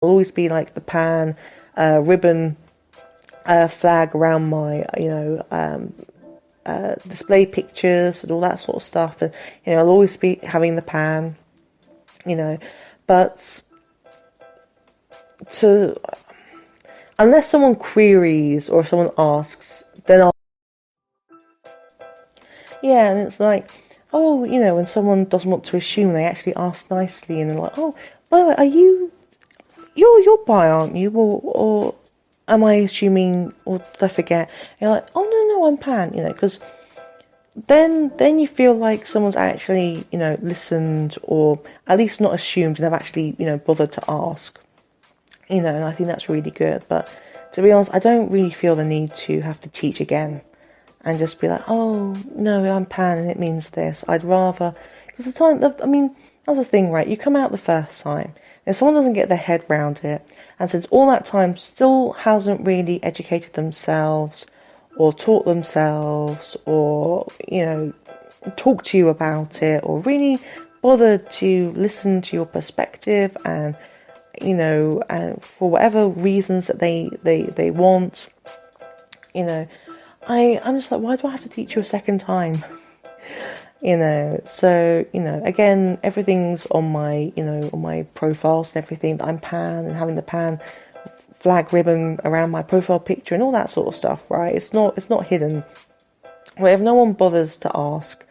always be like the pan, ribbon, flag around my, display pictures and all that sort of stuff. And, I'll always be having the pan, but unless someone queries or someone asks, then and it's like, oh, when someone doesn't want to assume, they actually ask nicely, and they're like, oh, by the way, you're bi, aren't you? Or am I assuming, or did I forget? And you're like, oh, no, I'm pan, because then you feel like someone's actually, listened, or at least not assumed, and have actually, bothered to ask. And I think that's really good. But to be honest, I don't really feel the need to have to teach again and just be like, oh, no, I'm pan and it means this. I'd rather, because that's the thing, right? You come out the first time, if someone doesn't get their head round it, and since all that time still hasn't really educated themselves or taught themselves or, talk to you about it or really bothered to listen to your perspective and, and for whatever reasons that they want, I'm just like, why do I have to teach you a second time? So, again, everything's on my, on my profiles and everything, that I'm pan and having the pan flag ribbon around my profile picture and all that sort of stuff, right? It's not hidden. Well, if no one bothers to ask,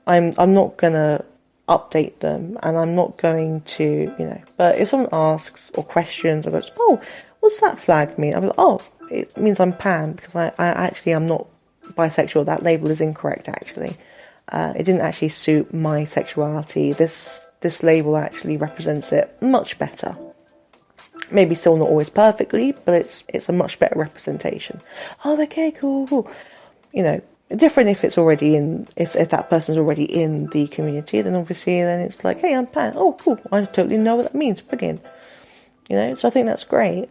I'm not gonna update them, and I'm not going to, but if someone asks or questions or goes, oh, what's that flag mean? I'll be like, oh, it means I'm pan, because I actually am not bisexual. That label is incorrect, actually. It didn't actually suit my sexuality. This label actually represents it much better. Maybe still not always perfectly, but it's a much better representation. Oh, okay, cool. Different if it's already in, if that person's already in the community, then obviously then it's like, hey, I'm pan. Oh, cool. I totally know what that means. Brilliant. So I think that's great.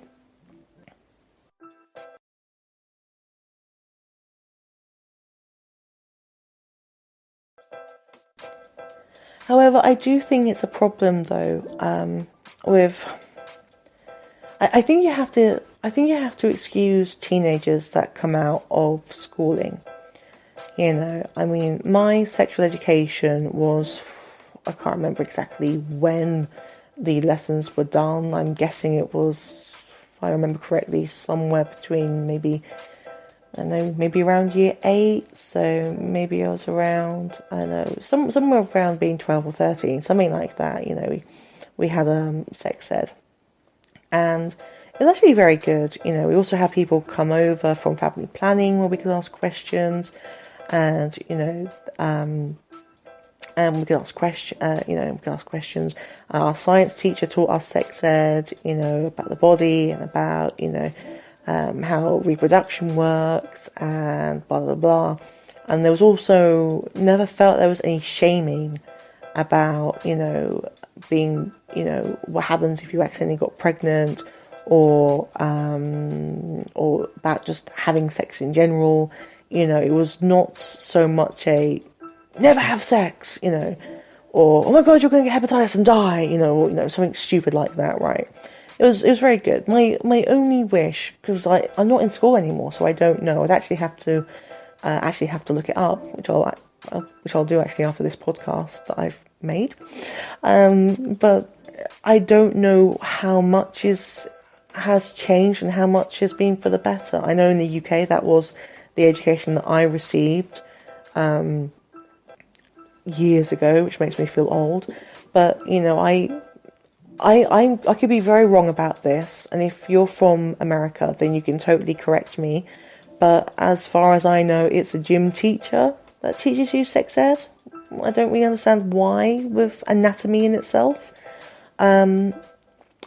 However, I do think it's a problem though, with, I think you have to excuse teenagers that come out of schooling. My sexual education was, I can't remember exactly when the lessons were done. I'm guessing it was, if I remember correctly, somewhere between maybe around year 8, so maybe I was around, somewhere around being 12 or 13, something like that, we had sex ed. And it was actually very good. We also had people come over from family planning where we could ask questions, and we could ask questions. Our science teacher taught us sex ed, about the body and about, how reproduction works and blah blah blah. And there was also, never felt there was any shaming about, being, what happens if you accidentally got pregnant, or about just having sex in general. It was not so much a never have sex, or oh my god, you're going to get hepatitis and die, or something stupid like that, right? It was very good. My only wish, because I'm not in school anymore, so I don't know. I'd actually have to look it up, which I'll do actually after this podcast that I've made. But I don't know how much has changed and how much has been for the better. I know in the UK that was the education that I received years ago, which makes me feel old. But I could be very wrong about this, and if you're from America, then you can totally correct me. But as far as I know, it's a gym teacher that teaches you sex ed. I don't really understand why, with anatomy in itself, and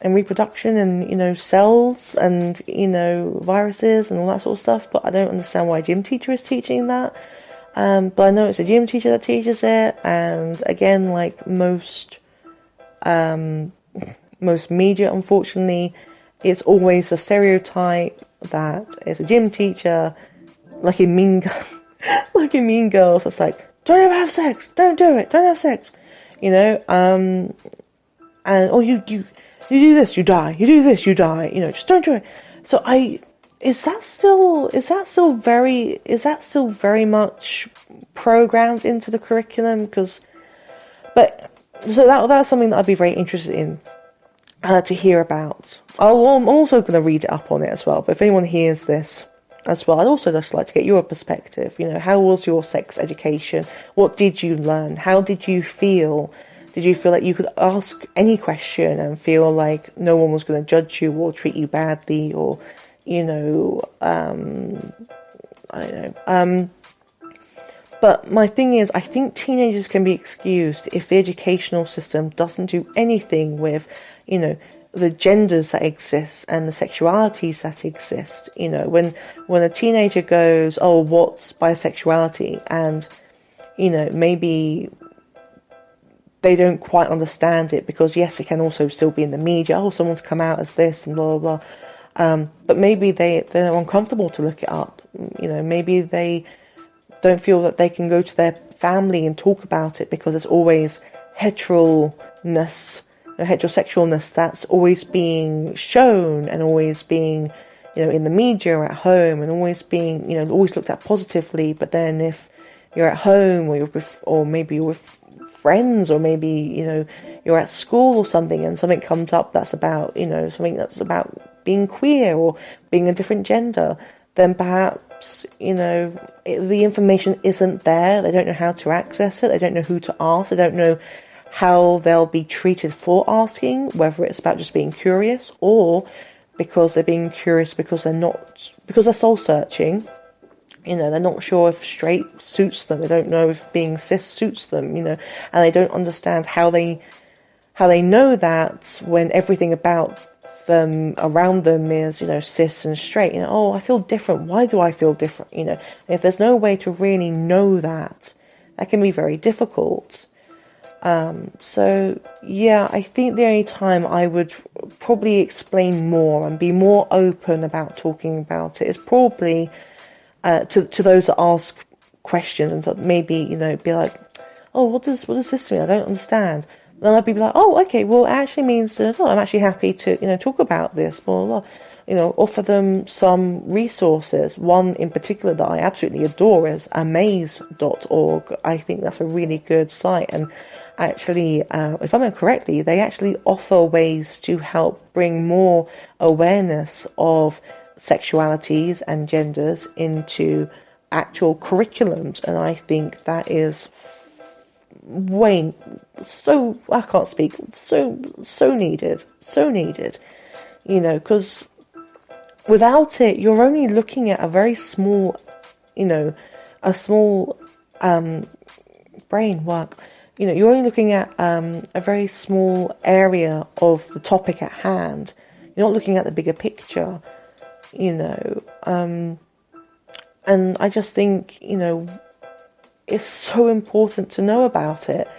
reproduction, and cells, and viruses and all that sort of stuff. But I don't understand why a gym teacher is teaching that. But I know it's a gym teacher that teaches it, and again, like most media, unfortunately, it's always a stereotype that it's a gym teacher, like in Mean Girls. It's like, don't ever have sex, don't do it, don't have sex, and or you do this, you die. You do this, you die. Just don't do it. So is that still very much programmed into the curriculum? So that's something that I'd be very interested in to hear about. I'm also going to read it up on it as well. But if anyone hears this as well, I'd also just like to get your perspective. How was your sex education? What did you learn? How did you feel? Did you feel like you could ask any question and feel like no one was going to judge you or treat you badly, or I don't know. But my thing is, I think teenagers can be excused if the educational system doesn't do anything with, the genders that exist and the sexualities that exist. When a teenager goes, oh, what's bisexuality? And, maybe they don't quite understand it, because yes, it can also still be in the media. Oh, someone's come out as this and blah, blah, blah. But maybe they're uncomfortable to look it up. Maybe they don't feel that they can go to their family and talk about it, because it's always heterosexualness that's always being shown and always being, in the media or at home, and always being, always looked at positively. But then if you're at home, or maybe you're with friends, or maybe, you're at school or something, and something comes up that's about, something that's about being queer or being a different gender, then perhaps, the information isn't there. They don't know how to access it. They don't know who to ask. They don't know how they'll be treated for asking, whether it's about just being curious, or because they're being curious because they're soul searching. They're not sure if straight suits them. They don't know if being cis suits them, and they don't understand how they know that when everything about them around them is, cis and straight. Oh, I feel different. Why do I feel different? If there's no way to really know that can be very difficult. So yeah, I think the only time I would probably explain more and be more open about talking about it is probably to those that ask questions, and so maybe, be like, oh, what does this mean? I don't understand. Then I'd be like, oh, okay, well, it actually means I'm actually happy to, talk about this, blah, blah, blah. Offer them some resources. One in particular that I absolutely adore is amaze.org. I think that's a really good site, and actually, if I remember correctly, they actually offer ways to help bring more awareness of sexualities and genders into actual curriculums, and I think that is I can't speak, so needed, because without it, you're only looking at a very small, brain work. You're only looking at a very small area of the topic at hand. You're not looking at the bigger picture, and I just think, it's so important to know about it.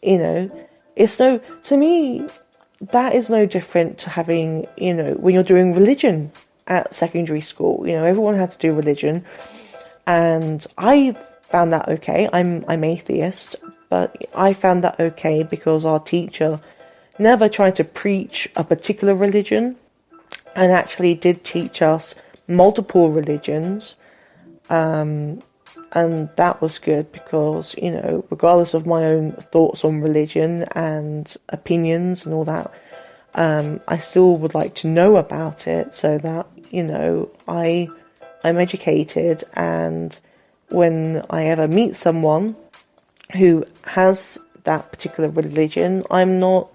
To me, that is no different to having, when you're doing religion at secondary school. Everyone had to do religion, and I found that okay. I'm atheist, but I found that okay because our teacher never tried to preach a particular religion, and actually did teach us multiple religions. And that was good because, regardless of my own thoughts on religion and opinions and all that, I still would like to know about it so that, I'm educated, and when I ever meet someone who has that particular religion, I'm not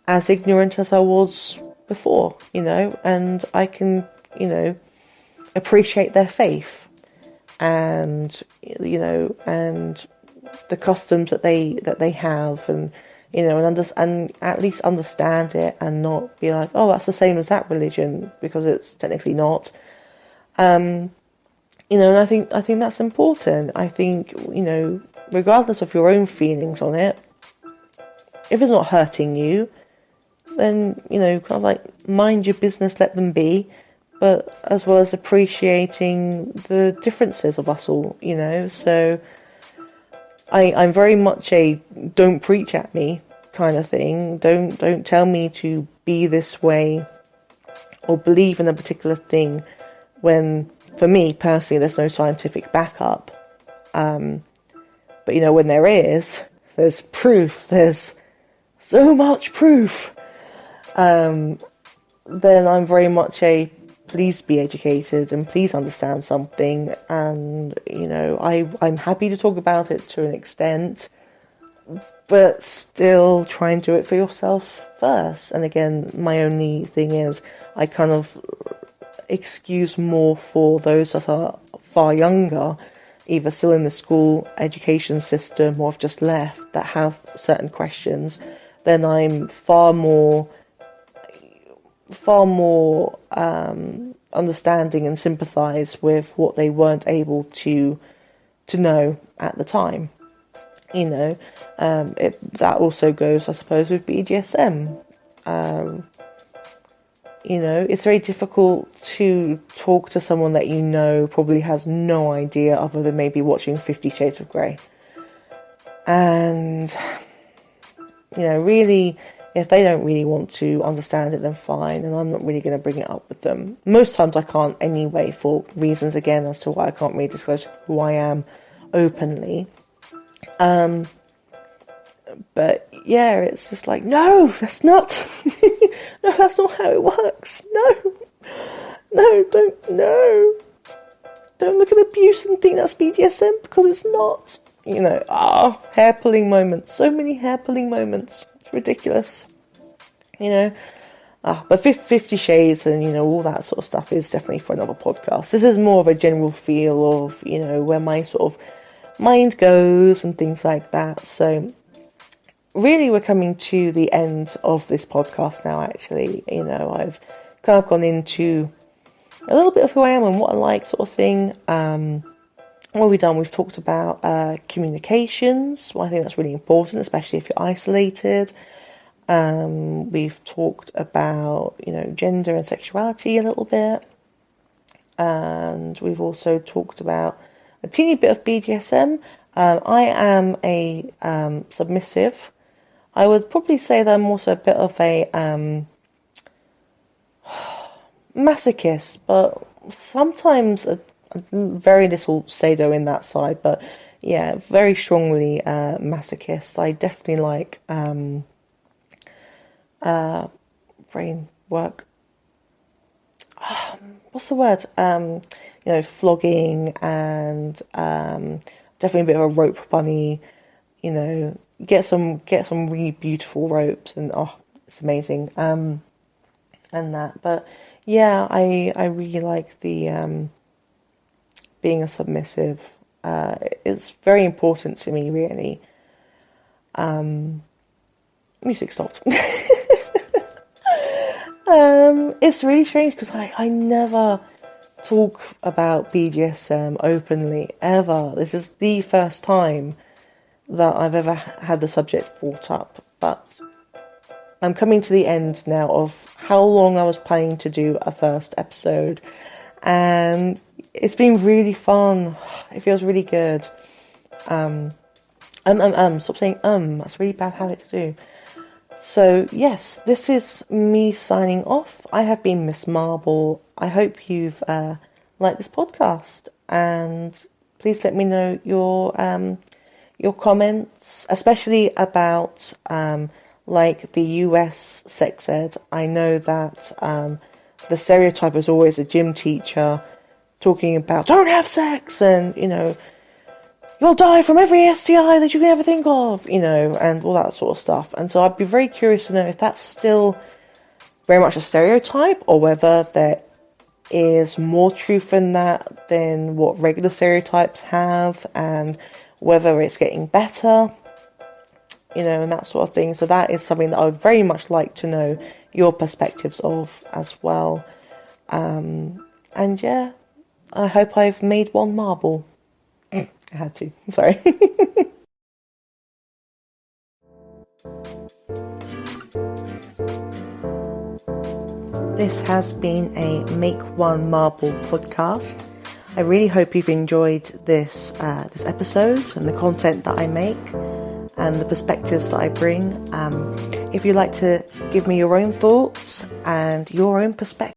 as ignorant as I was before, and I can, appreciate their faith. And and the customs that they have, and and at least understand it, and not be like, oh, that's the same as that religion, because it's technically not. And I think that's important. I think, regardless of your own feelings on it, if it's not hurting you, then kind of like mind your business, let them be. But as well as appreciating the differences of us all, so I'm very much a don't preach at me kind of thing. Don't tell me to be this way or believe in a particular thing when, for me personally, there's no scientific backup. But when there is, there's proof. There's so much proof. Then I'm very much please be educated and please understand something. And I'm happy to talk about it to an extent, but still try and do it for yourself first. And again, my only thing is I kind of excuse more for those that are far younger, either still in the school education system or have just left, that have certain questions. Then I'm far more understanding and sympathise with what they weren't able to know at the time. That also goes, I suppose, with BDSM. It's very difficult to talk to someone that probably has no idea other than maybe watching 50 Shades of Grey. And, really, if they don't really want to understand it, then fine, and I'm not really going to bring it up with them. Most times I can't anyway, for reasons, again, as to why I can't really disclose who I am openly. But yeah, it's just like, no, that's not, no, that's not how it works. No, don't look at abuse and think that's BDSM, because it's not. Hair-pulling moments, so many hair-pulling moments. It's ridiculous, But 50 Shades and, all that sort of stuff is definitely for another podcast. This is more of a general feel of, where my sort of mind goes and things like that. So really, we're coming to the end of this podcast now, actually. I've kind of gone into a little bit of who I am and what I like, sort of thing. What have we done? We've talked about communications. Well, I think that's really important, especially if you're isolated. We've talked about, gender and sexuality a little bit. And we've also talked about a teeny bit of BDSM. I am a submissive. I would probably say that I'm also a bit of a masochist, but sometimes a very little sado in that side. But yeah, very strongly masochist. I definitely like brain work. What's the word? Flogging and definitely a bit of a rope bunny. Get some really beautiful ropes, and it's amazing. And that, but yeah, I really like the being a submissive. It's very important to me, really. Music stopped. It's really strange because I never talk about BDSM openly, ever. This is the first time that I've ever had the subject brought up, but I'm coming to the end now of how long I was planning to do a first episode, and it's been really fun. It feels really good. Stop saying that's a really bad habit to do. So yes, this is me signing off. I have been Miss Marble. I hope you've liked this podcast, and please let me know your comments, especially about like the US sex ed. I know that the stereotype is always a gym teacher talking about don't have sex and you'll die from every STI that you can ever think of, and all that sort of stuff. And so I'd be very curious to know if that's still very much a stereotype, or whether there is more truth in that than what regular stereotypes have, and whether it's getting better, and that sort of thing. So that is something that I would very much like to know your perspectives of as well. And yeah, I hope I've made one marble. I had to, sorry. This has been a Make One Marble podcast. I really hope you've enjoyed this episode and the content that I make. and the perspectives that I bring. If you'd like to give me your own thoughts and your own perspective,